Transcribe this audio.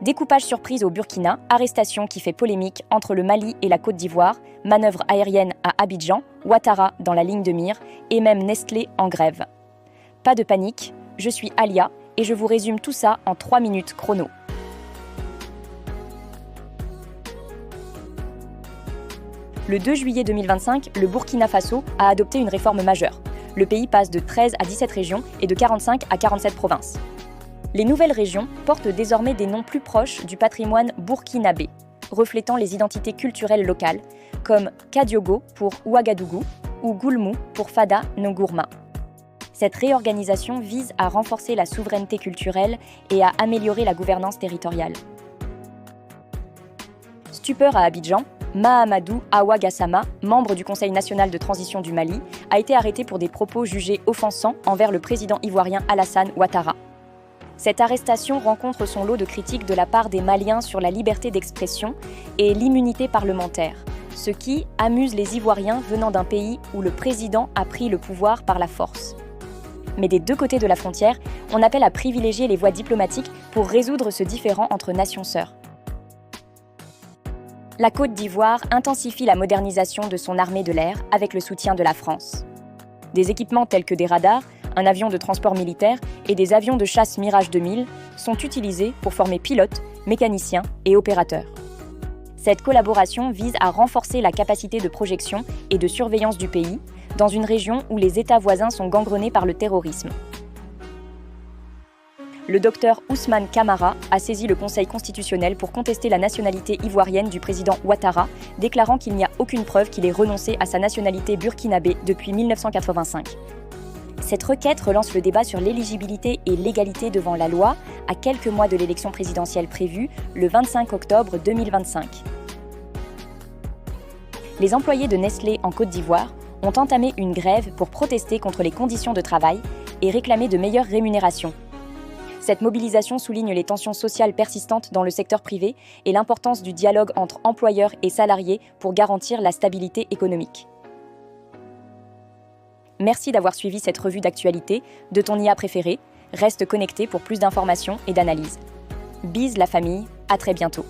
Découpage surprise au Burkina, arrestation qui fait polémique entre le Mali et la Côte d'Ivoire, manœuvre aérienne à Abidjan, Ouattara dans la ligne de mire et même Nestlé en grève. Pas de panique, je suis Alia et je vous résume tout ça en 3 minutes chrono. Le 2 juillet 2025, le Burkina Faso a adopté une réforme majeure. Le pays passe de 13 à 17 régions et de 45 à 47 provinces. Les nouvelles régions portent désormais des noms plus proches du patrimoine burkinabé, reflétant les identités culturelles locales, comme Kadiogo pour Ouagadougou ou Goulmou pour Fada Ngourma. Cette réorganisation vise à renforcer la souveraineté culturelle et à améliorer la gouvernance territoriale. Stupeur à Abidjan, Mahamadou Awa Gassama, membre du Conseil national de transition du Mali, a été arrêté pour des propos jugés offensants envers le président ivoirien Alassane Ouattara. Cette arrestation rencontre son lot de critiques de la part des Maliens sur la liberté d'expression et l'immunité parlementaire, ce qui amuse les Ivoiriens venant d'un pays où le président a pris le pouvoir par la force. Mais des deux côtés de la frontière, on appelle à privilégier les voies diplomatiques pour résoudre ce différend entre nations sœurs. La Côte d'Ivoire intensifie la modernisation de son armée de l'air avec le soutien de la France. Des équipements tels que des radars, un avion de transport militaire et des avions de chasse Mirage 2000 sont utilisés pour former pilotes, mécaniciens et opérateurs. Cette collaboration vise à renforcer la capacité de projection et de surveillance du pays dans une région où les États voisins sont gangrenés par le terrorisme. Le docteur Ousmane Camara a saisi le Conseil constitutionnel pour contester la nationalité ivoirienne du président Ouattara, déclarant qu'il n'y a aucune preuve qu'il ait renoncé à sa nationalité burkinabé depuis 1985. Cette requête relance le débat sur l'éligibilité et l'égalité devant la loi à quelques mois de l'élection présidentielle prévue le 25 octobre 2025. Les employés de Nestlé en Côte d'Ivoire ont entamé une grève pour protester contre les conditions de travail et réclamer de meilleures rémunérations. Cette mobilisation souligne les tensions sociales persistantes dans le secteur privé et l'importance du dialogue entre employeurs et salariés pour garantir la stabilité économique. Merci d'avoir suivi cette revue d'actualité de ton IA préféré. Reste connecté pour plus d'informations et d'analyses. Bise la famille, à très bientôt.